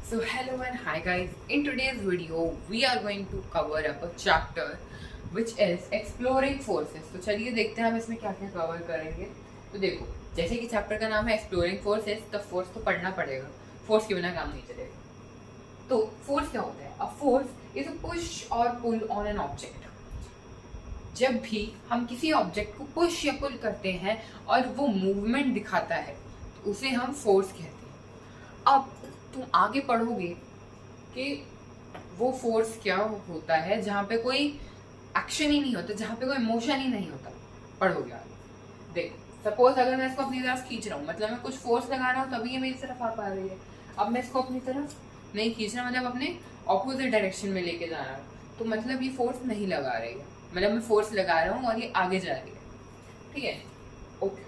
So hello and hi guys. In today's video, we are going to cover up a chapter which is exploring forces. तो चलिए देखते हैं हम इसमें क्या क्या कवर करेंगे. तो देखो, जैसे कि चैप्टर का नाम है एक्सप्लोरिंग फोर्सेस, तो फोर्स तो पढ़ना पड़ेगा. फोर्स के बिना काम नहीं चलेगा. तो फोर्स क्या होता है? A force is a push और पुल ऑन एन ऑब्जेक्ट. जब भी हम किसी ऑब्जेक्ट को पुश या पुल करते हैं और वो मूवमेंट दिखाता है, तो उसे हम फोर्स कहते हैं. अब तुम आगे पढ़ोगे कि वो फोर्स क्या होता है जहाँ पे कोई एक्शन ही नहीं होता, जहाँ पे कोई मोशन ही नहीं होता. पढ़ोगे आगे. देखो, सपोज अगर मैं इसको अपनी तरफ खींच रहा हूँ, मतलब मैं कुछ फोर्स लगा रहा हूँ तभी ये मेरी तरफ आ पा रही है. अब मैं इसको अपनी तरफ नहीं खींच रहा, मतलब अपने ऑपोजिट डायरेक्शन में लेके जा रहा हूँ, तो मतलब ये फोर्स नहीं लगा रही है. मतलब मैं फोर्स लगा रहा हूँ और ये आगे जा रही है. ठीक है, ओके.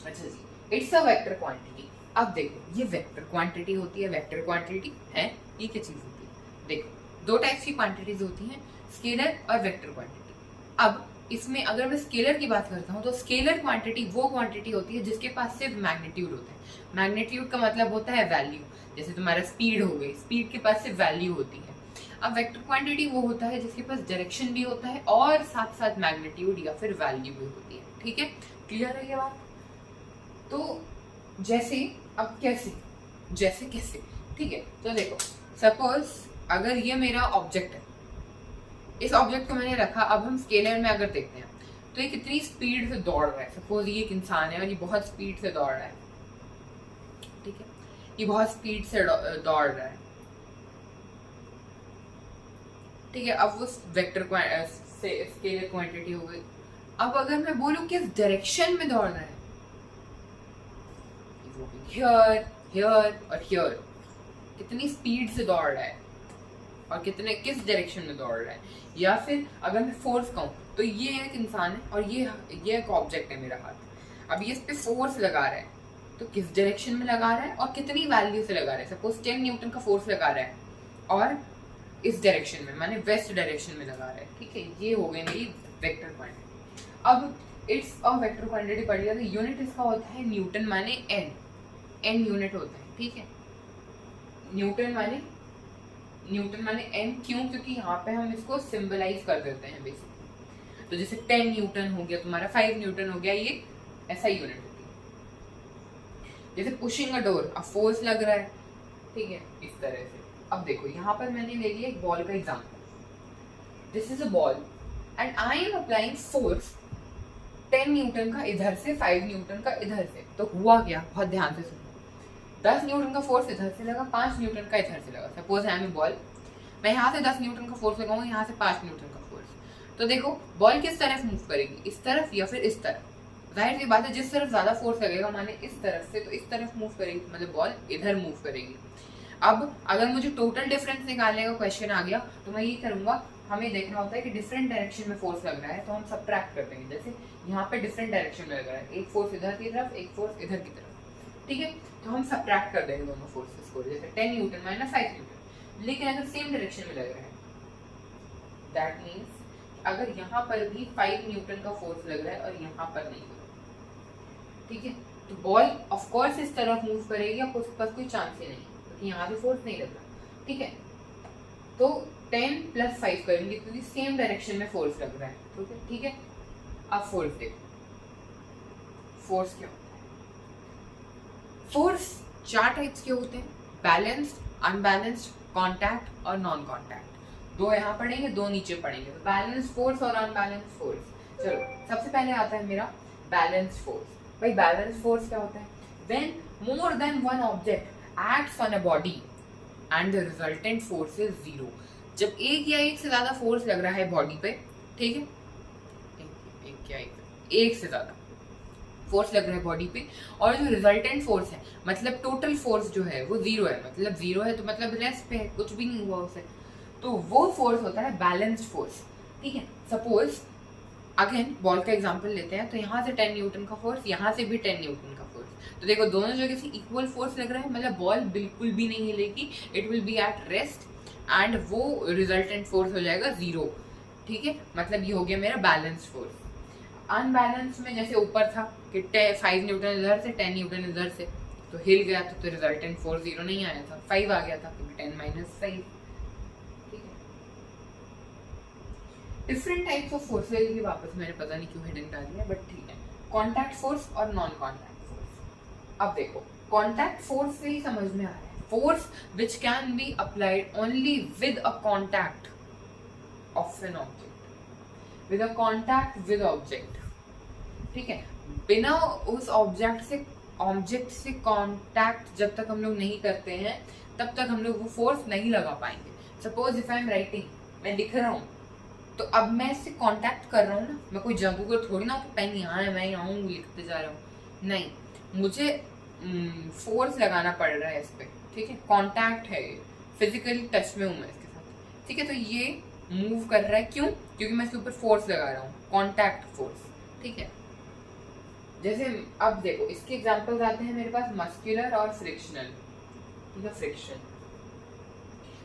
अच्छा जी, इट्स अ वेक्टर क्वांटिटी. अब देखो, ये वेक्टर क्वांटिटी होती है. वेक्टर क्वांटिटी है, ये क्या चीज होती है? देखो, दो टाइप्स की क्वांटिटीज होती हैं, स्केलर और वेक्टर क्वांटिटी. अब इसमें अगर मैं स्केलर की बात करता हूँ, तो स्केलर क्वांटिटी वो क्वांटिटी होती है जिसके पास सिर्फ मैग्नीट्यूड होता है. मैग्नीट्यूड का मतलब होता है वैल्यू. जैसे तुम्हारा स्पीड हो गई, स्पीड के पास सिर्फ वैल्यू होती है. अब वेक्टर क्वांटिटी वो होता है जिसके पास डायरेक्शन भी होता है और साथ साथ मैग्नीट्यूड या फिर वैल्यू भी होती है. ठीक है, क्लियर है ये बात? तो जैसे, अब कैसे, जैसे कैसे, ठीक है. तो देखो, सपोज अगर ये मेरा ऑब्जेक्ट है, इस ऑब्जेक्ट को मैंने रखा. अब हम स्केलर में अगर देखते हैं तो ये कितनी स्पीड से दौड़ रहा है. सपोज ये एक इंसान है और ये बहुत स्पीड से दौड़ रहा है. ठीक है, ये बहुत स्पीड से दौड़ रहा है. ठीक है, अब वो वेक्टर स्केलर क्वांटिटी हो गई. अब अगर मैं बोलूं किस डायरेक्शन में दौड़ रहा है, हियर, हियर और हियर, कितनी स्पीड से दौड़ रहा है और किस डायरेक्शन में दौड़ रहा है. या फिर अगर मैं फोर्स कहूँ, तो ये एक इंसान है और ये एक ऑब्जेक्ट है मेरा हाथ. अब ये इस पे फोर्स लगा रहा है, तो किस डायरेक्शन में लगा रहा है और कितनी वैल्यू से लगा रहा है. सपोज 10 न्यूटन का फोर्स लगा रहा है और इस डायरेक्शन में, माने वेस्ट डायरेक्शन में लगा रहा है. ठीक है, ये हो गई मेरी वेक्टर क्वांटिटी. अब इट्स अ वेक्टर क्वांटिटी पढ़ लिया. तो यूनिट इसका होता है न्यूटन, माने एन यूनिट होता है. ठीक है, न्यूटन माने एन. क्यों? क्योंकि यहाँ पे हम इसको सिंबलाइज कर देते हैं बेसिकली. तो जैसे 10 न्यूटन हो गया तुम्हारा, 5 न्यूटन हो गया, ये ऐसा यूनिट होती है. जैसे पुशिंग अ डोर, अब फोर्स लग रहा है. ठीक है, इस तरह से. अब देखो, यहाँ पर मैंने ले लिया एक बॉल का example. This is a ball and I am applying force 10 Newton का इधर से, 5 न्यूटन का इधर से. तो हुआ क्या, बहुत ध्यान से सुनो. 10 न्यूटन का फोर्स इधर से लगा, 5 न्यूटन का इधर से लगा. सपोज आई एम बॉल, मैं यहाँ से 10 न्यूटन का फोर्स लगाऊंगा, यहाँ से 5 न्यूटन का फोर्स. तो देखो, बॉल किस तरफ मूव करेगी, इस तरफ या फिर इस तरफ. जाहिर सी बात है, जिस तरफ ज्यादा फोर्स लगेगा, माने इस तरफ से, तो इस तरफ मूव करेगी, मतलब बॉल इधर मूव करेगी. अब अगर मुझे टोटल डिफरेंस निकालने का क्वेश्चन आ गया, तो मैं ये करूंगा, हमें देखना होता है कि डिफरेंट डायरेक्शन में फोर्स लग रहा है, तो हम सबट्रैक्ट कर देंगे. जैसे यहाँ पे डिफरेंट डायरेक्शन में लग रहा है, एक फोर्स इधर की तरफ, एक फोर्स इधर की तरफ. ठीक है, तो हम सबट्रैक्ट कर देंगे दोनों फोर्सेस को. जैसे 10 न्यूटन माइनस 5 न्यूटन. लेकिन अगर सेम डायरेक्शन में लग रहा है, दैट मीन्स अगर यहाँ पर भी 5 न्यूटन का फोर्स लग रहा है और यहाँ पर नहीं लग रहा. ठीक है, तो बॉल ऑफ कोर्स इस तरफ मूव करेगी, आपको उसके पास कोई चांस ही नहीं, क्योंकि यहाँ भी फोर्स नहीं लग रहा. ठीक है, तो 10 + 5 करेंगे, क्योंकि सेम डायरेक्शन में फोर्स लग रहा है. ठीक है, अब फोर्स देखो. फोर्स क्या होता है? फोर्स 4 टाइप्स के होते हैं: बैलेंस्ड, अनबैलेंस्ड, कॉन्टैक्ट और नॉन कॉन्टैक्ट. 2 यहाँ पढ़ेंगे, 2 नीचे पढ़ेंगे. तो बैलेंस फोर्स और अनबैलेंस फोर्स. चलो, सबसे पहले आता है मेरा बैलेंस फोर्स. भाई, बैलेंस फोर्स क्या होता है? When more than one object acts on a body and the resultant force is 0. जब एक या एक से ज्यादा फोर्स लग रहा है बॉडी पे, ठीक है, एक से ज्यादा फोर्स लग रहा है बॉडी पे, और जो रिजल्टेंट फोर्स है, मतलब टोटल फोर्स जो है वो 0 है, मतलब 0 है तो मतलब रेस्ट पे है, कुछ भी नहीं हुआ उसे, तो वो फोर्स होता है बैलेंस्ड फोर्स. ठीक है, सपोज अगेन बॉल का एग्जांपल लेते हैं. तो यहाँ से 10 न्यूटन का फोर्स, यहाँ से भी 10 न्यूटन का फोर्स. तो देखो, दोनों जगह से इक्वल फोर्स लग रहा है, मतलब बॉल बिल्कुल भी नहीं हिलेगी, it will be at rest and वो रिजल्टेंट फोर्स हो जाएगा 0. ठीक है, मतलब ये हो गया मेरा बैलेंस फोर्स. अनबैलेंस में जैसे ऊपर था कि 5 न्यूटन इधर से, 10 न्यूटन इधर से, तो हिल गया तो रिजल्टेंट फोर्स 0 नहीं आया था, 5 आ गया था, 10 माइनस 5। ठीक है, डिफरेंट टाइप्स ऑफ फोर्सेज, ये वापस मैंने पता नहीं क्यों हिडन डाल दिया, बट ठीक है। कॉन्टैक्ट फोर्स और नॉन कॉन्टैक्ट फोर्स। अब देखो, कॉन्टैक्ट फोर्स से ही समझ में आ रहा है, force which can be applied only with a contact of an object, with a contact with object. ठीक है, बिना उस ऑब्जेक्ट से कांटेक्ट जब तक हम लोग नहीं करते हैं तब तक हम लोग वो फोर्स नहीं लगा पाएंगे। Suppose if I am writing, मैं लिख रहा हूँ, तो अब मैं इससे कांटेक्ट कर रहा हूँ ना, मैं कोई जगह को थोड़ी ना पेन यहाँ है मैं यहाँ हूँ लिखते जा रहा हूँ, नहीं, मुझे फोर्स लगाना पड़ रहा है इस पर। ठीक है, कांटेक्ट है, फिजिकली टच में हूँ मैं इसके साथ। ठीक है, तो ये मूव कर रहा है, क्यों? क्योंकि मैं इसके ऊपर फोर्स लगा रहा हूँ, कॉन्टैक्ट फोर्स। ठीक है, जैसे अब देखो इसके एग्जांपल्स आते हैं मेरे पास, मस्कुलर और फ्रिक्शनल। ठीक है,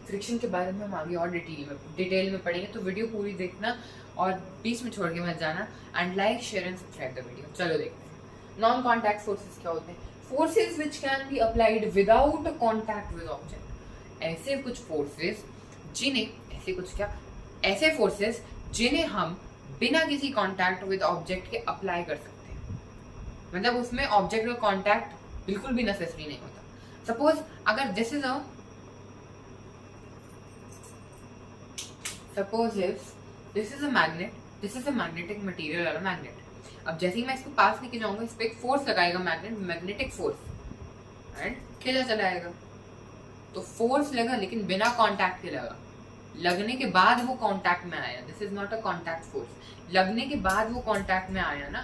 फ्रिक्शन के बारे में हम आगे और डिटेल में पढ़ेंगे, तो वीडियो पूरी देखना और बीच में छोड़ के मत जाना, and like share and subscribe the video. चलो देखते हैं नॉन कॉन्टैक्ट फोर्सेस क्या होते हैं। Forces which can be applied without contact with object. ऐसे कुछ फोर्सेस ऐसे फोर्सेस जिन्हें हम बिना किसी कॉन्टैक्ट विद ऑब्जेक्ट के अप्लाई कर सकते हैं, मतलब उसमें ऑब्जेक्ट का कॉन्टैक्ट बिल्कुल भी नेसेसरी नहीं होता। सपोज अगर this is a magnet, this is a magnetic material और मैग्नेट। अब जैसे ही मैं इसको पास लेके जाऊंगा, इस पे एक फोर्स लगाएगा मैग्नेटिक फोर्स, एंड खींचा चला आएगा। तो फोर्स लगा लेकिन बिना कांटेक्ट के लगा, लगने के बाद वो कांटेक्ट में आया। This is not a contact force, लगने के बाद वो कांटेक्ट में आया ना,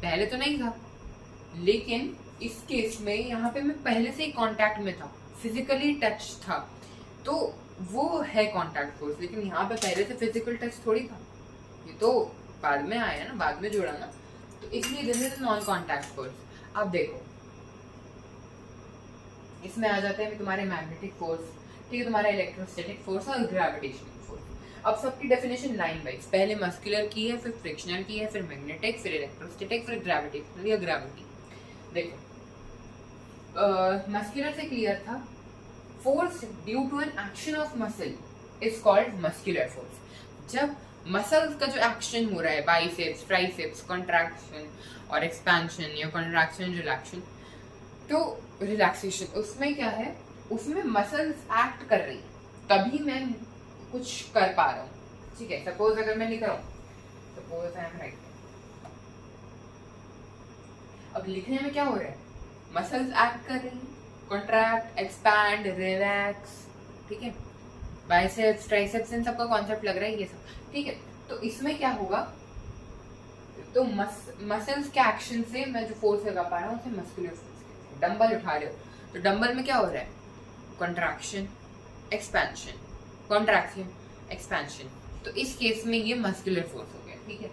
पहले तो नहीं था। लेकिन इस केस में यहाँ पे मैं पहले से ही कांटेक्ट में था, फिजिकली टच था, तो वो है कांटेक्ट फोर्स। लेकिन यहाँ पे पहले से फिजिकल टच थोड़ी था, ये तो बाद में आया ना, बाद में जुड़ा ना, तो इसलिए this is non contact force. अब देखो इसमें आ जाते हैं तुम्हारे मैग्नेटिक फोर्स, ठीक है, तुम्हारा इलेक्ट्रोस्टैटिक फोर्स और ग्रेविटेशनल फोर्स। अब सबकी डेफिनेशन लाइन वाइज, पहले मस्कुलर की है, फिर फ्रिक्शनल की है, फिर मैग्नेटिक, फिर इलेक्ट्रोस्टैटिक, फिर ग्रेविटेशनल या ग्रेविटी। देखो मस्कुलर से क्लियर था, force due to an action of muscle is called muscular force. जब मसल्स का जो एक्शन हो रहा है, बाइसेप्स, ट्राइसेप्स, कॉन्ट्रैक्शन और एक्सपेंशन या कॉन्ट्रैक्शन रिलैक्शन, तो रिलैक्सेशन, उसमें क्या है, उसमें मसल्स एक्ट कर रही, तभी मैं कुछ कर पा रहा हूँ। ठीक है, सपोज अगर मैं लिख रहा हूँ, सपोज आई एम राइटिंग, अब लिखने में क्या हो रहा है, मसल्स एक्ट कर रही, कॉन्ट्रैक्ट, एक्सपैंड, रिलैक्स। ठीक है, बाइसेप्स, ट्राइसेप्स, इन सबका कॉन्सेप्ट लग रहा है ये सब। ठीक है, तो इसमें क्या होगा, तो मसल्स के एक्शन से मैं जो फोर्स लगा पा रहा हूँ उसे मस्कुलर फोर्स कहते हैं। डंबल उठा रहे हो तो डंबल में क्या हो रहा है, कॉन्ट्रैक्शन, एक्सपेंशन, कॉन्ट्रैक्शन, एक्सपेंशन, तो इस केस में ये मस्कुलर फोर्स हो गया। ठीक है,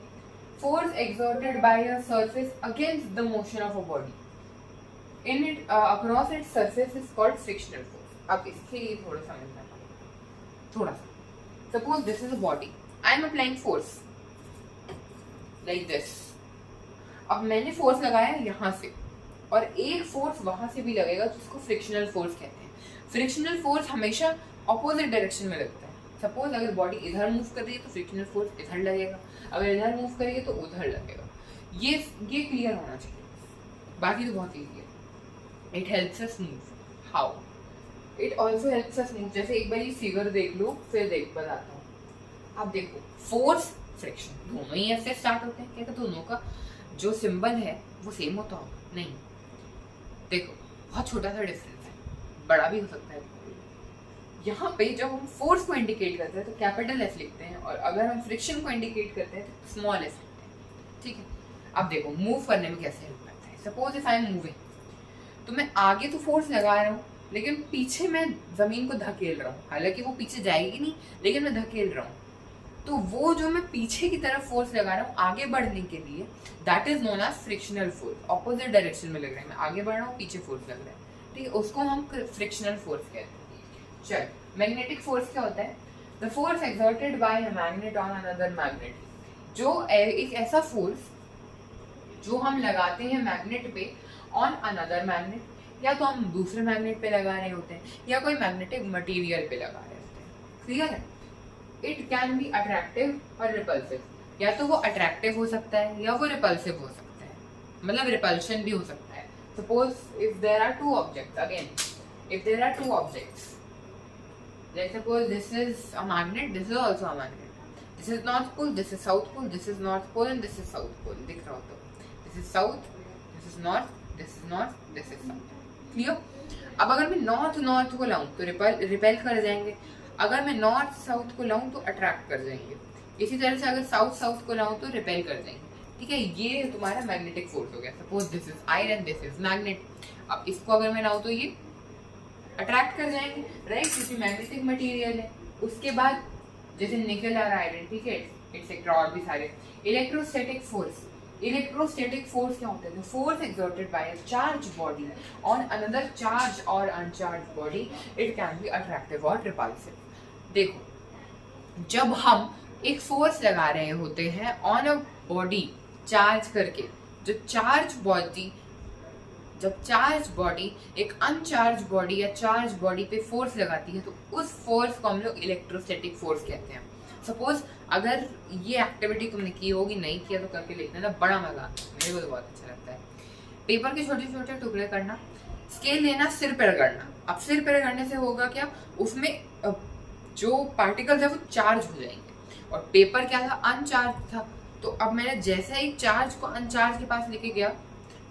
force exerted by a surface against the motion of a body in it across its surface is called frictional force. अब इसके लिए थोड़ा समझना पड़ेगा, थोड़ा सा। Suppose this is a body, I am applying force like this. अब मैंने फोर्स लगाया यहाँ से, और एक फोर्स वहां से भी लगेगा जिसको फ्रिक्शनल फोर्स कहते हैं। फ्रिक्शनल फोर्स हमेशा ऑपोजिट डायरेक्शन में लगता है। सपोज अगर बॉडी इधर मूव कर रही है तो फ्रिक्शनल फोर्स इधर लगेगा, अगर इधर मूव कर रही है तो उधर लगेगा। ये क्लियर होना चाहिए, बाकी तो बहुत ईजी है। It helps us move. How? It also helps us move. जैसे एक बार ये फिगर देख लो, फिर बताता हूँ। अब देखो, फोर्स, फ्रिक्शन दोनों ही ऐसे स्टार्ट होते हैं। क्या दोनों का जो सिंबल है वो सेम होता होगा? नहीं, देखो बहुत छोटा सा डिफरेंस है, बड़ा भी हो सकता है। यहाँ पे जब हम फोर्स को इंडिकेट करते हैं तो कैपिटल एफ लिखते हैं, और अगर हम फ्रिक्शन को इंडिकेट करते हैं तो स्मॉल एफ लिखते हैं। ठीक है, अब देखो मूव करने में कैसे हेल्प करता है। Suppose if I am moving, तो मैं आगे तो फोर्स लगा रहा हूँ, लेकिन पीछे मैं जमीन को धकेल रहा हूँ। हालांकि वो पीछे जाएगी नहीं, लेकिन मैं धकेल रहा हूँ। तो वो जो मैं पीछे की तरफ फोर्स लगा रहा हूँ आगे बढ़ने के लिए, that is known as frictional force. Opposite direction में लग रहा है, मैं आगे बढ़ रहा हूँ, पीछे फोर्स लग रहा है। ठीक है, उसको हम फ्रिक्शनल फोर्स कहते हैं। चल, मैग्नेटिक फोर्स क्या होता है? The force exerted by a magnet on another magnet. जो एक ऐसा फोर्स जो हम लगाते हैं मैग्नेट पे, ऑन अनदर मैग्नेट, या तो हम दूसरे मैग्नेट पे लगा रहे होते हैं या कोई मैग्नेटिक मटेरियल पे लगा रहे होते हैं। क्लियर है? इट कैन बी अट्रैक्टिव और रिपल्सिव, या तो वो अट्रैक्टिव हो सकता है या वो रिपल्सिव हो सकता है, मतलब रिपल्शन भी हो सकता है। Suppose if there are two objects, again if there are two objects, let's suppose this is a magnet, this is also a magnet, this is north pole, this is south pole, this is north pole and this is south pole, दिख रहा हो तो this is south, this is north, this is north, this is south, clear? अब अगर मैं north को लाऊं तो रिपेल कर जाएंगे, अगर मैं नॉर्थ साउथ को लाऊं तो अट्रैक्ट कर जाएंगे, इसी तरह से अगर साउथ को लाऊं तो रिपेल कर जाएंगे। ठीक है, ये तुम्हारा मैग्नेटिक फोर्स हो गया। Suppose this is iron, this is magnet, अब इसको अगर मैं लाऊं तो ये अट्रैक्ट कर जाएंगे, राइट, क्योंकि मैग्नेटिक मटेरियल है। उसके बाद जैसे निकल आ रहा है, ठीक है, एक्सेट्रा और भी सारे। इलेक्ट्रोस्टैटिक फोर्स, इलेक्ट्रोस्टैटिक फोर्स क्या होता है? Force exerted by a charge body on another charge और uncharged body, it can be attractive और रिपल्सिव। देखो, जब हम एक फोर्स लगा रहे होते हैं ऑन अ बॉडी चार्ज करके, जब चार्ज बॉडी एक अनचार्ज बॉडी या चार्ज बॉडी पे फोर्स लगाती है तो उस फोर्स को हम लोग इलेक्ट्रोस्टैटिक फोर्स कहते हैं। सपोज अगर ये एक्टिविटी तुमने की होगी, नहीं किया तो करके देखना ना, बड़ा मजा आता है, मेरे को तो बहुत अच्छा लगता है। पेपर के छोटे छोटे टुकड़े करना, स्केल लेना, सिर पर रगड़ना। अब सिर पर रगड़ने से होगा क्या, उसमें जो पार्टिकल्स है वो चार्ज हो जाएंगे, और पेपर क्या था, अनचार्ज था। तो अब मैंने जैसे ही चार्ज को अनचार्ज के पास लेके गया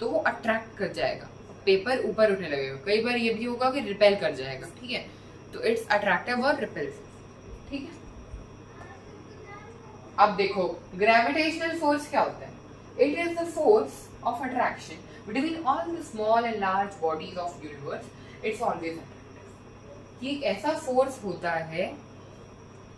तो वो अट्रैक्ट कर जाएगा, पेपर ऊपर उठने लगेगा। कई बार ये भी होगा कि रिपेल कर जाएगा, ठीक है, तो इट्स अट्रैक्टिव और रिपेल्सिव। ठीक है, अब देखो ग्रेविटेशनल फोर्स क्या होता है? It is the force of attraction between all the small and large bodies of universe, it's always attractive. ये ऐसा फोर्स होता है,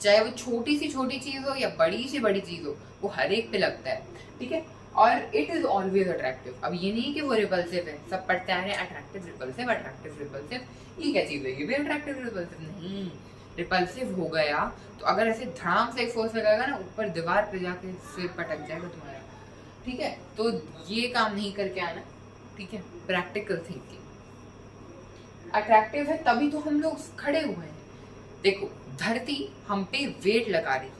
चाहे वो छोटी सी छोटी चीज हो या बड़ी सी बड़ी चीज हो, वो हर एक पे लगता है, ठीक है, और इट इज ऑलवेज अट्रैक्टिव। अब ये नहीं कि वो रिपल्सिव है, सब पढ़ते आ रहे हैं अट्रैक्टिव रिपल्सिव अट्रैक्टिव रिपल्सिव, ये क्या चीज है, ये भी अट्रैक्टिव रिपल्सिव नहीं, रिपल्सिव हो गया तो अगर ऐसे धड़ाम से एक फोर्स लगाएगा ना, ऊपर दीवार पे जाके सिर पटक जाएगा तुम्हारा, ठीक है, तो ये काम नहीं करके आना, ठीक है, प्रैक्टिकल थिंकिंग। अट्रैक्टिव है तभी तो हम लोग खड़े हुए हैं। देखो, धरती हम पे वेट लगा रही है,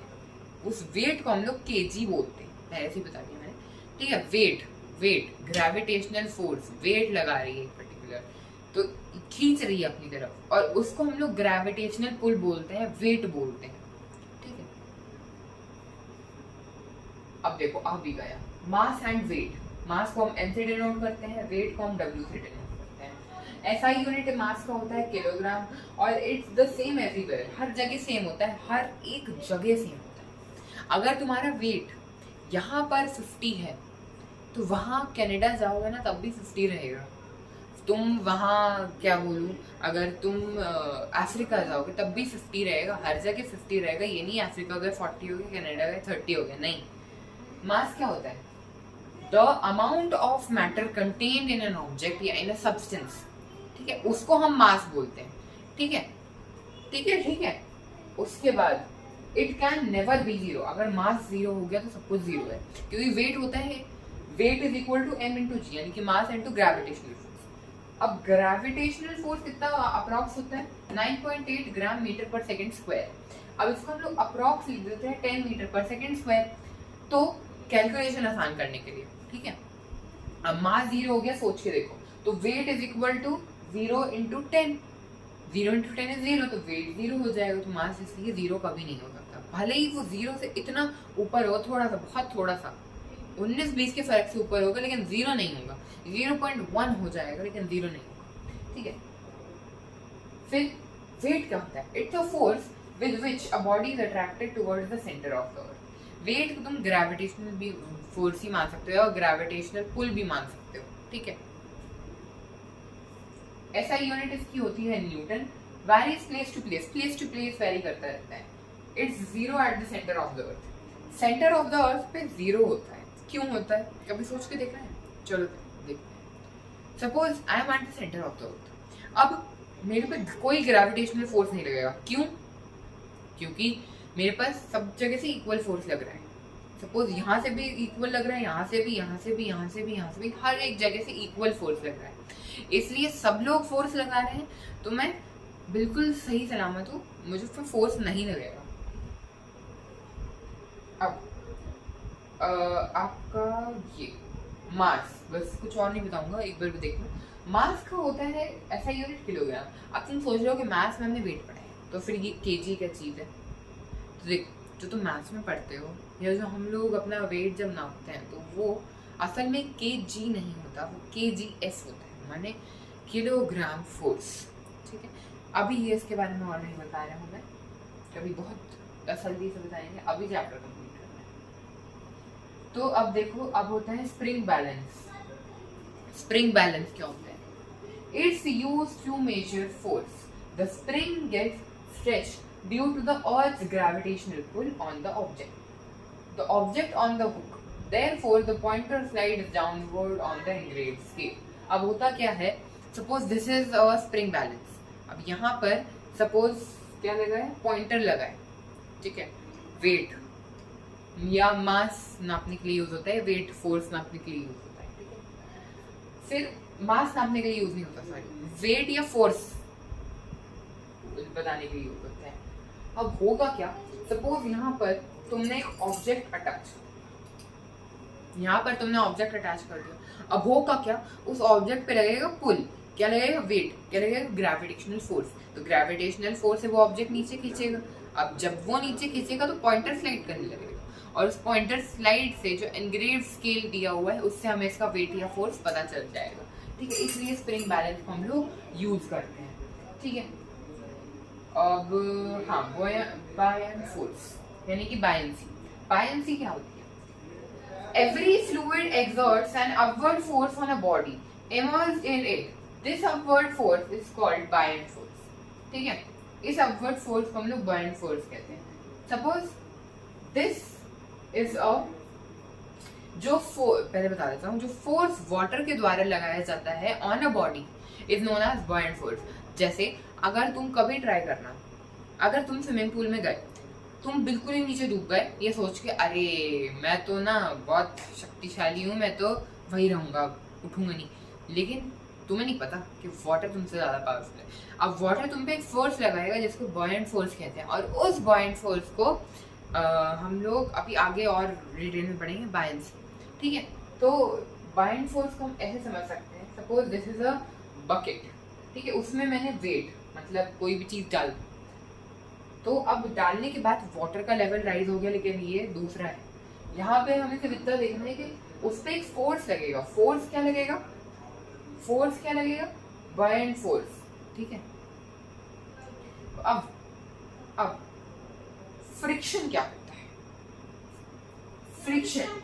उस वेट को हम लोग केजी बोलते हैं, पहले से बता दिया मैंने, ठीक है, वेट ग्रेविटेशनल फोर्स, वेट लगा रही है पर्टिकुलर, तो खींच रही है अपनी तरफ, और उसको हम लोग ग्रेविटेशनल पुल बोलते हैं, वेट बोलते हैं, ठीक है। अब देखो आ भी गया मास एंड वेट, मास को हम एन से डिनोट करते हैं, वेट को हम डब्ल्यू से डिनोट करते हैं। ऐसा यूनिट मास का होता है किलोग्राम, और इट्स द सेम एवरीवेयर, हर जगह सेम होता है, हर एक जगह सेम होता है। अगर तुम्हारा वेट यहाँ पर 50 है तो वहाँ कनाडा जाओगे ना तब भी 50 रहेगा। तुम वहाँ क्या बोलूँ, अगर तुम अफ्रीका जाओगे तब भी 50 रहेगा, हर जगह 50 रहेगा। ये नहीं अफ्रीका गए 40 हो गए, कनाडा गए 30 हो गए, नहीं। मास क्या होता है? The amount of matter contained in an object या इन अ सब्सटेंस, ठीक है, उसको हम मास बोलते हैं, ठीक है, ठीक है, ठीक है। उसके बाद it can never be zero, अगर मास जीरो हो गया तो सब कुछ जीरो है, क्योंकि वेट होता है, weight is equal to m into G, यानी कि मास इंटू ग्रेविटेशनल फोर्स। अब ग्रेविटेशनल फोर्स कितना अप्रॉक्स होता है? 9.8 ग्राम मीटर पर सेकेंड स्क्वायर। अब इसको हम लोग अप्रॉक्स लिख देते हैं 10 मीटर पर सेकेंड स्क्वायर, तो कैलकुलेशन आसान करने के लिए, ठीक है। अब मास जीरो हो गया, सोच के देखो, तो weight is equal to 0 into 10, 0 into 10 is 0, तो वेट 0 हो जाएगा, तो मास इसलिए 0 कभी नहीं हो सकता, भले ही वो 0 से इतना ऊपर हो, थोड़ा सा, बहुत थोड़ा सा, 19-20 के फर्क से ऊपर होगा, लेकिन 0 नहीं होगा। 0.1 हो जाएगा, लेकिन 0 नहीं होगा, ठीक है। फिर वेट क्या होता है? It's a force with which a body is attracted towards the centre of the earth. Weight को तुम ग्रेविटेशनल भी फोर्स ही मान सकते हो और ग्रेविटेशनल पुल भी मान सकते हो, ठीक है। ऐसा यूनिट इसकी होती है newton. Varies place to place vary करता रहता है। It's 0 at the centre of the earth. Centre of the earth पे 0 होता है, क्यों होता है? कभी सोच के देखा है? चलो देखते हैं। Suppose I am eight the centre of the अर्थ। अब मेरे पे कोई ग्रेविटेशनल फोर्स नहीं लगेगा, क्यों? क्योंकि मेरे पास सब जगह से इक्वल फोर्स लग रहा है, सपोज यहाँ से भी इक्वल लग रहा है, यहाँ से भी, यहाँ से भी, यहाँ से भी, यहाँ से भी, हर एक जगह से इक्वल फोर्स लग रहा है, इसलिए सब लोग फोर्स लगा रहे हैं तो मैं बिल्कुल सही सलामत हूँ, मुझे फिर फोर्स नहीं लगेगा। अब आपका ये मास, बस कुछ और नहीं बताऊंगा, एक बार भी देखना। मास का होता है ऐसा यूनिट किलोग्राम। अब तुम सोच रहे हो कि मैथ्स में हमने वेट पढ़ा है तो फिर ये केजी क्या चीज़ है। तो देख, जो तुम मैथ्स में पढ़ते हो या जो हम लोग अपना वेट जब नापते हैं तो वो असल में केजी नहीं होता, वो केजीएस होता है, माने किलोग्राम फोर्स। ठीक है, अभी ये इसके बारे में और नहीं बता रहा हूँ मैं, कभी बहुत तसल्ली से बताएंगे, अभी चैप्टर कंप्लीट करना है। तो अब देखो, अब होता है स्प्रिंग बैलेंस। स्प्रिंग बैलेंस क्या होता है? It's used to measure force. The spring gets stretched due to the Earth's gravitational pull on the object on the hook. Therefore, the pointer slides downward on the engraved scale. अब होता क्या है, suppose this is a spring balance. अब यहाँ पर suppose क्या लगा है, पॉइंटर लगा है, ठीक है, वेट या मास नापने के लिए यूज होता है, वेट फोर्स नापने के लिए यूज होता है, ठीक है। फिर मास नापने के लिए यूज नहीं होता, सॉरी, वेट या फोर्स बताने के लिए यूज होता है। अब होगा क्या, सपोज यहाँ पर तुमने एक ऑब्जेक्ट अटैच, यहाँ पर तुमने ऑब्जेक्ट अटैच कर दिया, अब होगा क्या, उस ऑब्जेक्ट पे लगेगा पुल, क्या लगेगा, वेट, क्या लगेगा, ग्रेविटेशनल फोर्स। तो ग्रेविटेशनल फोर्स से वो ऑब्जेक्ट नीचे खींचेगा। अब जब वो नीचे खींचेगा तो पॉइंटर स्लाइड करने लगेगा, और उस पॉइंटर स्लाइड से जो एनग्रेव्ड स्केल दिया हुआ है उससे हमें इसका वेट या फोर्स पता चल जाएगा। ठीक है, इसलिए स्प्रिंग बैलेंस को हम लोग यूज करते हैं। ठीक है, अब हाँ, बायन फोर्स यानी कि बायंसी। बायंसी क्या होती है? Every fluid exerts an upward force on a body emerged in it, this upward force is called Bayern force. ठीक है, इस अपवर्ड फोर्स को हम लोग बायन फोर्स कहते हैं। सपोज दिस इज अ, जो पहले बता देता हूँ, जो फोर्स वाटर के द्वारा लगाया जाता है on a body is known as buoyant force. जैसे अगर तुम कभी ट्राई करना, अगर तुम स्विमिंग पूल में गए, तुम बिल्कुल ही नीचे डूब गए ये सोच के, अरे मैं तो ना बहुत शक्तिशाली हूँ, मैं तो वही रहूँगा, उठूंगा नहीं, लेकिन तुम्हें नहीं पता कि वाटर तुमसे ज़्यादा पावरफुल है। अब वाटर तुम पे एक फोर्स लगाएगा जिसको बॉयंट फोर्स कहते हैं, और उस बॉयंट फोर्स को हम लोग अभी आगे और डिटेल में पढ़ेंगे, बायंसी। ठीक है, तो बायंट फोर्स को हम ऐसे समझ सकते हैं, suppose this is a bucket, ठीक है, उसमें मैंने वेट मतलब कोई भी चीज़ डाल दी, तो अब डालने के बाद वाटर का लेवल राइज हो गया, लेकिन ये दूसरा है, यहाँ पे हमें सिर्फ इतना देखना है कि उस पर एक फोर्स लगेगा। फोर्स क्या लगेगा? फोर्स क्या लगेगा? Buoyant force. ठीक है, अब फ्रिक्शन क्या होता है? Friction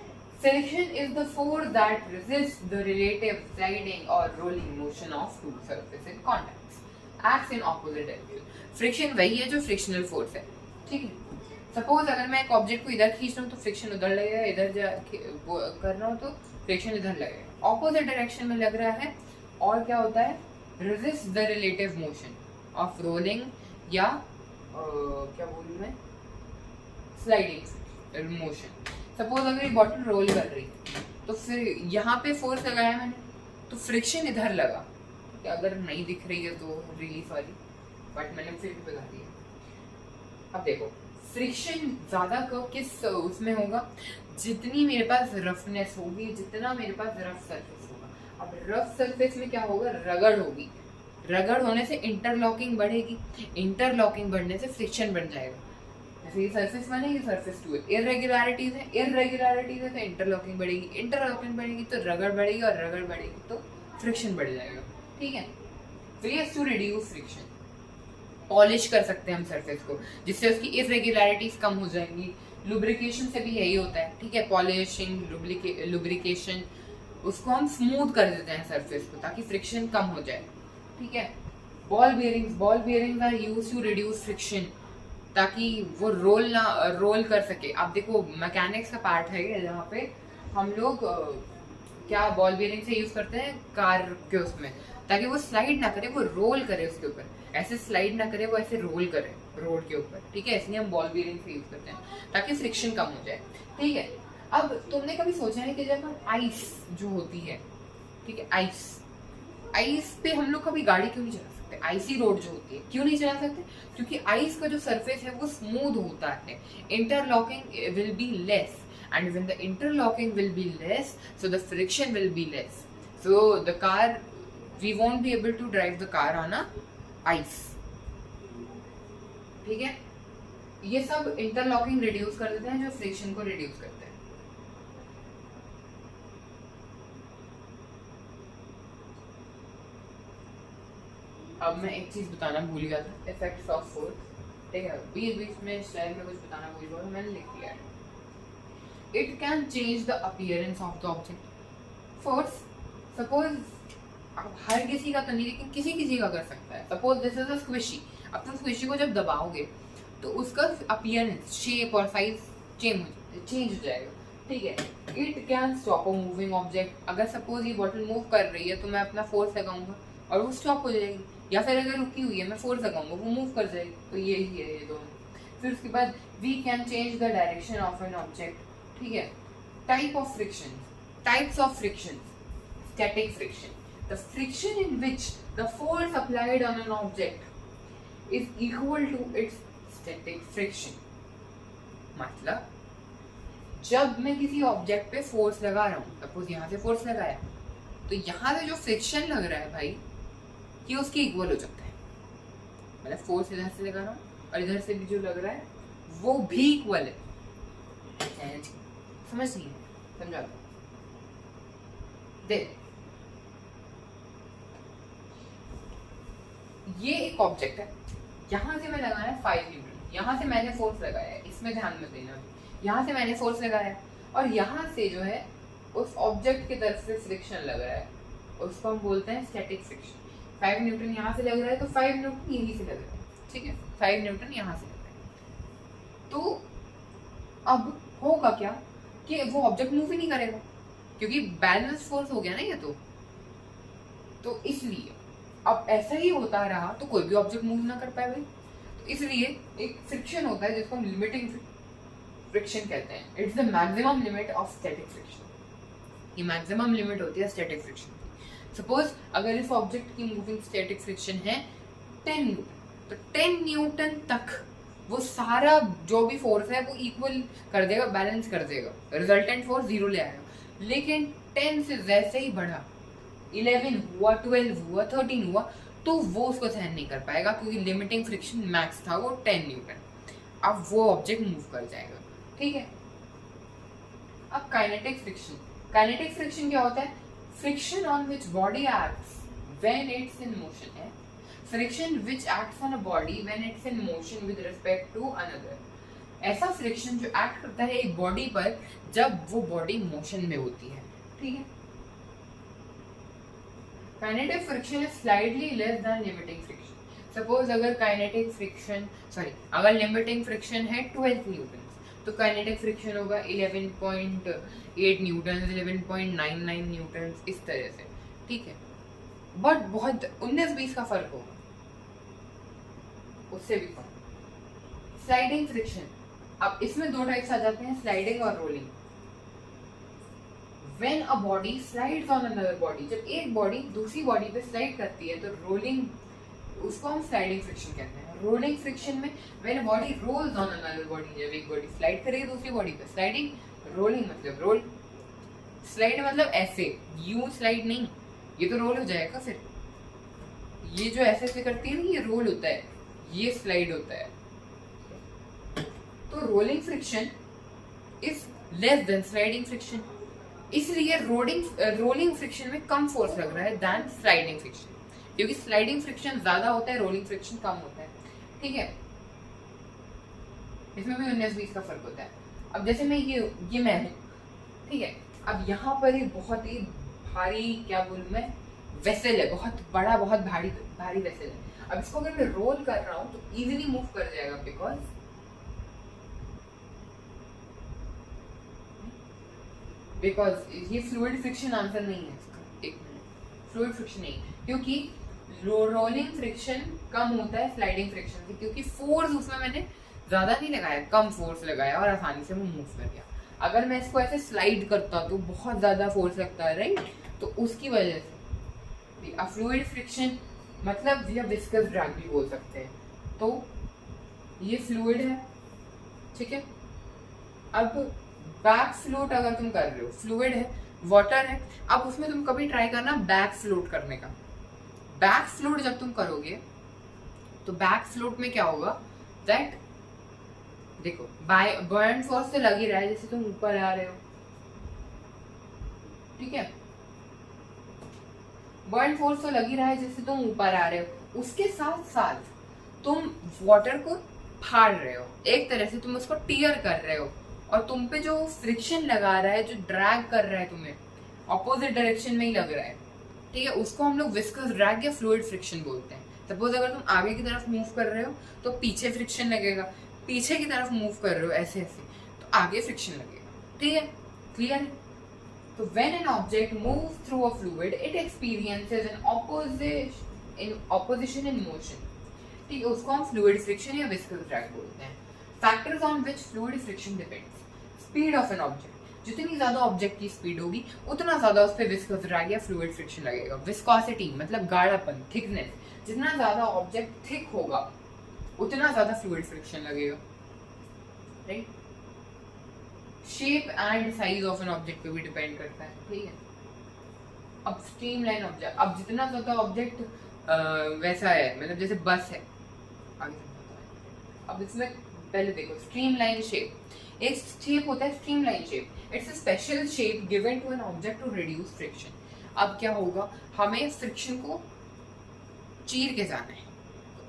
is the force that resists the relative sliding or rolling motion of two surfaces in contact, acts in opposite direction. Friction वही है जो फ्रिक्शनल फोर्स है। ठीक है, सपोज अगर मैं एक ऑब्जेक्ट को इधर खींच रहा हूँ तो फ्रिक्शन उधर लगेगा, इधर कर रहा हूँ तो फ्रिक्शन इधर लगेगा, ऑपोजिट डायरेक्शन में लग रहा है। और क्या होता है? Resist the relative motion of rolling या क्या बोलूँ मैं, स्लाइडिंग मोशन। सपोज अगर ये बॉटल रोल कर रही तो फिर यहाँ पे फोर्स लगाया मैंने तो फ्रिक्शन इधर लगा। कि अगर नहीं दिख रही है तो रियली सॉरी, बट मैंने फिर भी बता दिया। अब देखो, फ्रिक्शन ज़्यादा किस उसमें होगा? जितनी मेरे पास रफनेस होगी, जितना मेरे पास रफ सरफेस होगा। अब रफ सरफेस में क्या होगा? रगड़ होगी, रगड़ होने से इंटरलॉकिंग बढ़ेगी, इंटरलॉकिंग बढ़ने से फ्रिक्शन बढ़ जाएगा। जैसे ये सरफेस वन है, ये सरफेस टू है, इरेगुलरिटीज है तो इंटरलॉकिंग बढ़ेगी, इंटरलॉकिंग बढ़ेगी तो रगड़ बढ़ेगी, और रगड़ बढ़ेगी तो फ्रिक्शन बढ़ जाएगा। ठीक है, ways to reduce friction, polish कर सकते हैं हम सरफेस को जिससे उसकी इरेगुलरिटीज कम हो जाएंगी। लुब्रिकेशन से भी यही होता है। ठीक है, पॉलिशिंग, लुब्रिकेशन, उसको हम स्मूथ कर देते हैं सरफेस को ताकि फ्रिक्शन कम हो जाए। ठीक है, ball bearings are used to reduce friction, ताकि वो रोल कर सके। आप देखो, मैकेनिक्स का पार्ट है ये, जहाँ पे हम लोग क्या बॉल बेयरिंग से यूज करते हैं कार के उसमें, ताकि वो स्लाइड ना करे, वो रोल करे उसके ऊपर, ऐसे स्लाइड ना करे, वो ऐसे रोल करे रोड के ऊपर। ठीक है, इसलिए हम बॉल बेयरिंग से यूज करते हैं ताकि फ्रिक्शन कम हो जाए। ठीक है, अब तुमने कभी सोचा है कि जब हम आइस जो होती है, ठीक है, आइस पे हम लोग कभी गाड़ी क्यों नहीं चला सकते? आइसी रोड जो होती है क्यों नहीं चला सकते? क्योंकि आइस का जो सरफेस है वो स्मूथ होता है, interlocking will be less, and when the interlocking will be less, so the friction will be less, so the car, we won't be able to drive the car on a ice. ठीक है, ये सब interlocking reduce कर देते हैं जो friction को reduce करते हैं। अब मैं एक चीज बताना भूल गया था, इफेक्ट्स ऑफ फोर्स। ठीक है, बीच बीच में शायद मैं कुछ बताना भूल गया, मैंने लिख लिया है। It can change the appearance of the object. Force, suppose अब हर किसी का तो नहीं, लेकिन किसी किसी का कर सकता है। Suppose this is a squishy. अब तुम squishy को जब दबाओगे तो उसका appearance, शेप और साइज चेंज हो जाएगा। ठीक है, It can stop a moving object. अगर suppose ये बॉटल मूव कर रही है तो मैं अपना फोर्स लगाऊंगा और वो स्टॉप हो जाएगी, या फिर अगर रुकी हुई है मैं फोर्स लगाऊंगा वो मूव कर जाएगी। तो ये ही है ये दोनों। फिर उसके बाद we can change the direction of an object. ठीक है, type of friction, types of friction, static friction, the friction in which the force applied on an object is equal to its static friction. मतलब जब मैं किसी object पे force लगा रहा हूँ, सपोज यहाँ से फोर्स लगाया, तो यहाँ से जो फ्रिक्शन लग रहा है भाई, ये उसके इक्वल हो जाता है। मतलब फोर्स इधर से लगा रहा हूँ और इधर से भी जो लग रहा है वो भी इक्वल है। समझ नहीं है, समझा देख, ये एक ऑब्जेक्ट है, यहां से मैं लगाया 5 न्यूटन, यहां से मैंने फोर्स लगाया है, इसमें ध्यान में देना, यहां से मैंने फोर्स लगाया और यहां से जो है उस ऑब्जेक्ट की तरफ से फ्रिक्शन लग रहा है, उसको हम बोलते हैं स्टैटिक फ्रिक्शन। 5 न्यूटन यहां से लग रहा है तो 5 न्यूटन यहीं से लग रहा है। ठीक है, 5 न्यूटन यहां से लग रहा है। तो अब होगा क्या कि वो ऑब्जेक्ट मूव ही नहीं करेगा, क्योंकि बैलेंस फोर्स हो गया ना ये। तो इसलिए अब ऐसा ही होता रहा तो कोई भी ऑब्जेक्ट मूव ना कर पाए भाई। तो इसलिए एक फ्रिक्शन होता है जिसको हम लिमिटिंग फ्रिक्शन कहते हैं। It's the maximum limit of static friction. ये मैक्सिमम लिमिट होती है स्टैटिक फ्रिक्शन की। सपोज अगर इस ऑब्जेक्ट की मूविंग स्टैटिक फ्रिक्शन है 10 न्यूटन, तो 10 न्यूटन तक वो सारा जो भी फोर्स है वो इक्वल कर देगा, बैलेंस कर देगा, रिजल्टेंट फोर्स 0 ले आएगा। लेकिन 10 से जैसे ही बढ़ा, 11 हुआ, 12 हुआ, 13 हुआ, तो वो उसको सहन नहीं कर पाएगा, क्योंकि लिमिटिंग फ्रिक्शन मैक्स था वो 10 न्यूटन। अब वो ऑब्जेक्ट मूव कर जाएगा। ठीक है, अब काइनेटिक फ्रिक्शन। काइनेटिक फ्रिक्शन क्या होता है? Friction on which body acts when it's in motion है। Friction which acts on a body when it's in motion with respect to another. ऐसा फ्रिक्शन जो एक्ट करता है एक बॉडी पर जब वो बॉडी मोशन में होती है। ठीक है, kinetic friction is slightly less than limiting friction. Suppose अगर काइनेटिक फ्रिक्शन अगर लिमिटिंग फ्रिक्शन है 12 न्यूटन, तो काइनेटिक फ्रिक्शन होगा 11.8 न्यूटन, 11.99 न्यूटन, इस तरह से। ठीक है, बट बहुत 19-20 का फर्क होगा, उससे भी कम। स्लाइडिंग फ्रिक्शन, अब इसमें 2 टाइप्स आ जाते हैं, स्लाइडिंग और rolling. When a body slides on another body, जब एक बॉडी दूसरी बॉडी पे स्लाइड करती है तो रोलिंग, उसको हम स्लाइडिंग फ्रिक्शन कहते हैं। रोलिंग फ्रिक्शन में when a body rolls on another body, जब एक बॉडी स्लाइड करेगी दूसरी बॉडी पे, स्लाइडिंग। रोलिंग मतलब रोल, स्लाइड मतलब ऐसे, यूं स्लाइड नहीं, ये तो रोल हो जाएगा। फिर ये जो ऐसे ऐसे करती है ना, ये रोल होता है, ये स्लाइड होता है। तो rolling friction is less than sliding friction, इसलिए रोलिंग फ्रिक्शन में कम फोर्स लग रहा है देन स्लाइडिंग फ्रिक्शन, क्योंकि स्लाइडिंग फ्रिक्शन ज्यादा होता है, रोलिंग फ्रिक्शन कम होता है। ठीक है, इसमें भी 19-20 का फर्क होता है। अब जैसे मैं ये मैं हूँ, ठीक है, अब यहाँ पर ही बहुत ही भारी, क्या बोलूँ मैं, वेसल है, बहुत बड़ा, बहुत भारी वेसल है। अब इसको अगर मैं रोल कर रहा हूँ तो इजीली मूव कर जाएगा, बिकॉज ये फ्लूइड फ्रिक्शन आंसर नहीं है इसका। एक मिनट, फ्लूइड फ्रिक्शन नहीं, क्योंकि रोलिंग फ्रिक्शन कम होता है स्लाइडिंग फ्रिक्शन से, क्योंकि फोर्स उसमें मैंने ज्यादा नहीं लगाया, कम फोर्स लगाया और आसानी से वो मूव कर गया। अगर मैं इसको ऐसे स्लाइड करता हूँ तो बहुत ज़्यादा फोर्स लगता है, राइट? तो उसकी वजह से फ्लूइड फ्रिक्शन मतलब या विस्कस ड्रैग भी बोल सकते हैं। तो ये फ्लूइड है, ठीक है। अब बैक फ्लोट अगर तुम कर रहे हो, फ्लूइड है, वाटर है, अब उसमें तुम कभी ट्राई करना बैक फ्लोट करने का। बैक फ्लोट जब तुम करोगे तो बैक फ्लोट में क्या होगा, दैट देखो बॉयंट फोर्स तो लग ही रहा है जैसे तुम ऊपर आ रहे हो, ठीक है। बॉयंट फोर्स तो लग ही रहा है जैसे तुम ऊपर आ रहे हो, उसके साथ साथ तुम वाटर को फाड़ रहे हो, एक तरह से तुम उसको टीयर कर रहे हो, और तुम पे जो फ्रिक्शन लगा रहा है, जो ड्रैग कर रहा है तुम्हें ऑपोजिट डायरेक्शन में ही लग रहा है, ठीक है, उसको हम लोग विस्कस ड्रैग या फ्लूइड फ्रिक्शन बोलते हैं। सपोज अगर तुम आगे की तरफ मूव कर रहे हो तो पीछे फ्रिक्शन लगेगा, पीछे की तरफ मूव कर रहे हो ऐसे ऐसे तो आगे फ्रिक्शन लगेगा, ठीक है, क्लियर है। तो when an object moves through a fluid, it experiences an opposition in motion, ठीक है, उसको हम फ्लूइड फ्रिक्शन या विस्कस ड्रैग बोलते हैं। Factors on which fluid friction depends, speed of an object, जितनी ज्यादा ऑब्जेक्ट की स्पीड होगी उतना ज्यादा उस पर विस्कस ड्रैग या फ्लूइड फ्रिक्शन लगेगा। विस्कोसिटी मतलब गाढ़ापन, थिकनेस, जितना ज्यादा ऑब्जेक्ट थिक होगा उतना ज्यादा फ्लूइड फ्रिक्शन लगेगा, right. Shape and size of an object पे भी डिपेंड करता है, ठीक है। अब स्ट्रीमलाइन ऑब्जेक्ट, अब जितना ज्यादा ऑब्जेक्ट वैसा है, मतलब जैसे बस है, अब इसमें पहले देखो स्ट्रीमलाइन शेप, एक शेप होता है streamline shape, it's a special shape given to an object to reduce friction. अब क्या होगा, हमें फ्रिक्शन को चीर के जाना है,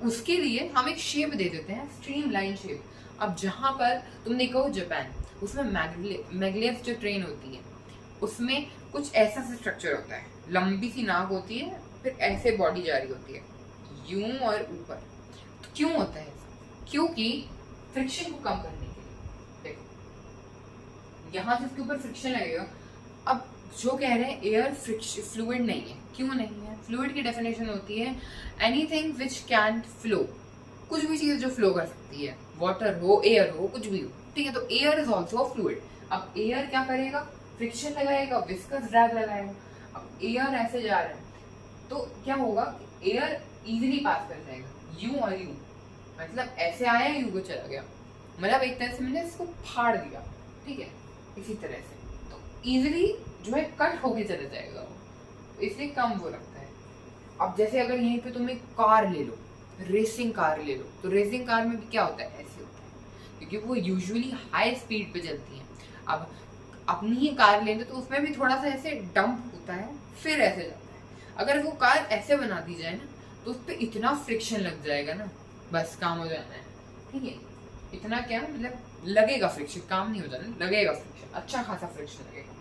उसके लिए हम एक शेप दे देते हैं स्ट्रीमलाइन शेप। अब जहां पर तुम देखो जापान, उसमें मैग्लेव जो ट्रेन होती है उसमें कुछ ऐसा सा स्ट्रक्चर होता है, लंबी सी नाक होती है, फिर ऐसे बॉडी जा रही होती है यूं और ऊपर। तो क्यों होता है ऐसा, क्योंकि फ्रिक्शन को कम करने के लिए। देखो यहाँ से इसके ऊपर फ्रिक्शन लगेगा। अब जो कह रहे हैं एयर फ्लूइड नहीं है, क्यों नहीं है? फ्लूइड की डेफिनेशन होती है एनीथिंग विच कैन फ्लो, कुछ भी चीज जो फ्लो कर सकती है, वाटर हो, एयर हो, कुछ भी हो, ठीक है। तो air is also a fluid. अब एयर क्या करेगा, फ्रिक्शन लगाएगा, विस्कस ड्रैग लगाएगा। अब एयर ऐसे जा रहा है तो क्या होगा, एयर इजीली पास कर जाएगा, यू और यू, मतलब ऐसे आया यू को चला गया, मतलब एक तरह से मैंने इसको फाड़ दिया, ठीक है, इसी तरह से तो इजीली जो है कट होके चला जाएगा वो, तो इसलिए कम वो लगता है। अब जैसे अगर यहीं पे तुम एक कार ले लो, रेसिंग कार ले लो, तो रेसिंग कार में भी क्या होता है, ऐसे होता है, क्योंकि वो यूजुअली हाई स्पीड पे चलती है। अब अपनी ही कार लेंगे तो उसमें भी थोड़ा सा ऐसे डंप होता है, फिर ऐसे जाता है। अगर वो कार ऐसे बना दी जाए ना तो उस पर इतना फ्रिक्शन लग जाएगा ना, बस काम हो जाना है, ठीक है। इतना क्या मतलब लगेगा फ्रिक्शन, काम नहीं हो जाना, लगेगा फ्रिक्शन, अच्छा खासा फ्रिक्शन लगेगा।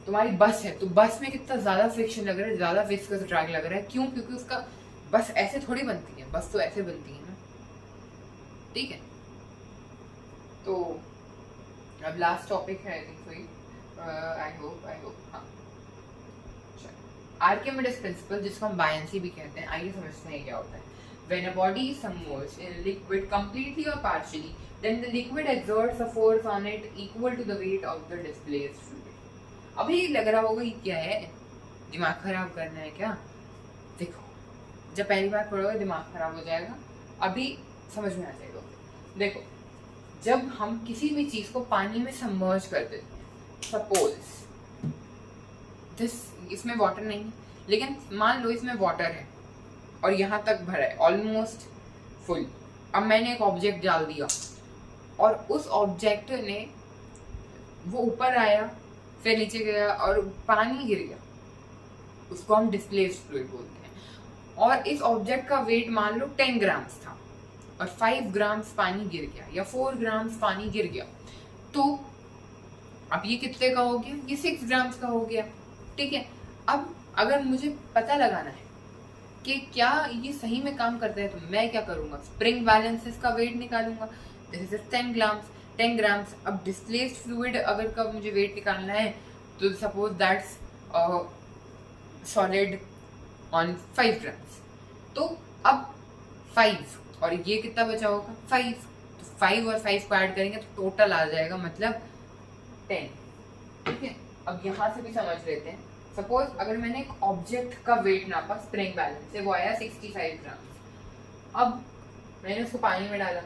तुम्हारी बस है तो बस में कितना ज्यादा फ्रिक्शन लग रहा है, ज्यादा विस्कस ड्रैग लग रहा है, क्यों? क्योंकि उसका बस ऐसे थोड़ी बनती है, बस तो ऐसे बनती है ना, ठीक है। तो अब लास्ट टॉपिक है, आई थिंक आई होप हाँ, आर्किमिडीज प्रिंसिपल, जिसको हम बायंसी भी कहते हैं, आइए समझते हैं क्या होता है। When a body is submerged in liquid completely or partially, then the liquid exerts a force on it equal to the weight of the displaced fluid. अभी लग रहा होगा ये क्या है, दिमाग खराब करना है क्या? देखो जब पहली बार पढ़ोगे दिमाग खराब हो जाएगा, अभी समझ में आ जाएगा। देखो जब हम किसी भी चीज को पानी में सबमर्ज कर देते हैं, सपोज इसमें वाटर नहीं है, लेकिन मान लो इसमें वाटर है और यहाँ तक भरा है ऑलमोस्ट फुल। अब मैंने एक ऑब्जेक्ट डाल दिया और उस ऑब्जेक्ट ने वो ऊपर आया, फिर नीचे गया और पानी गिर गया, उसको हम डिस्प्लेस्ड फ्लूइड बोलते हैं। और इस ऑब्जेक्ट का वेट मान लो 10 ग्राम्स था और 5 ग्राम्स पानी गिर गया या 4 ग्राम्स पानी गिर गया, तो अब ये कितने का हो गया, ये 6 ग्राम्स का हो गया, ठीक है। अब अगर मुझे पता लगाना है कि क्या ये सही में काम करता है, तो मैं क्या करूंगा, स्प्रिंग बैलेंस इसका वेट निकालूंगा, दिस इज 10 ग्राम्स। अब डिस्प्लेस्ड फ्लूइड अगर का मुझे वेट निकालना है तो suppose that's solid on 5 grams, तो अब 5 और ये कितना बचा होगा 5, तो 5 और 5 को ऐड करेंगे तो टोटल आ जाएगा मतलब 10। ठीक है, अब यहाँ से भी समझ लेते हैं। सपोज अगर मैंने एक ऑब्जेक्ट का वेट नापा स्प्रिंग बैलेंस से, वो आया 65 ग्राम। अब मैंने उसको पानी में डाला,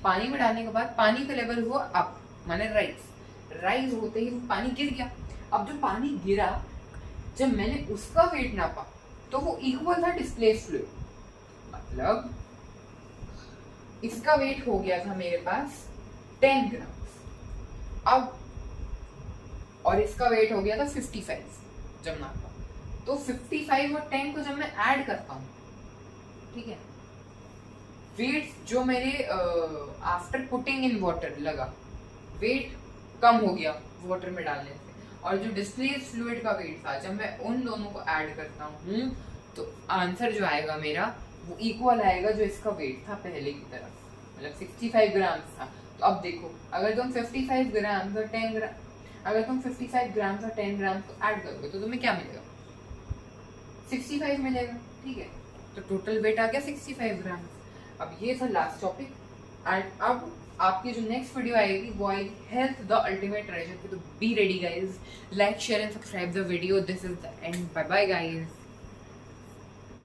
पानी में डालने के बाद पानी का लेवल हुआ अप, माने राइज होते ही पानी गिर गया। अब जो पानी गिरा, जब मैंने उसका वेट नापा तो वो इक्वल था डिस्प्लेस्ड फ्लूइड, मतलब इसका वेट हो गया था मेरे पास 10 ग्राम, अब और इसका वेट हो गया था 55 जब नापा। तो 55 और 10 को जब मैं ऐड करता हूँ, ठीक है, वेट जो मेरे आफ्टर पुटिंग इन वाटर लगा, वेट कम हो गया वाटर में डालने से, और जो डिस्प्लेस्ड फ्लूइड का वेट था, जब मैं उन दोनों को ऐड करता हूँ तो आंसर जो आएगा मेरा वो इक्वल आएगा जो इसका वेट था पहले की तरफ, मतलब 65 ग्राम था। तो अब देखो, अगर तुम 55 ग्राम और 10 ग्राम, अगर तुम 55 ग्राम और 10 ग्राम को ऐड करोगे तो तुम्हें क्या मिलेगा? 65 मिलेगा। ठीक है, तो टोटल वेट आ गया 65 ग्राम। अब ये था लास्ट टॉपिक। एंड अब आपकी जो नेक्स्ट वीडियो आएगी वो आएगी हेल्थ द अल्टीमेट ट्रेजर। तो be ready guys, like share and subscribe the video. This is the end, bye bye guys.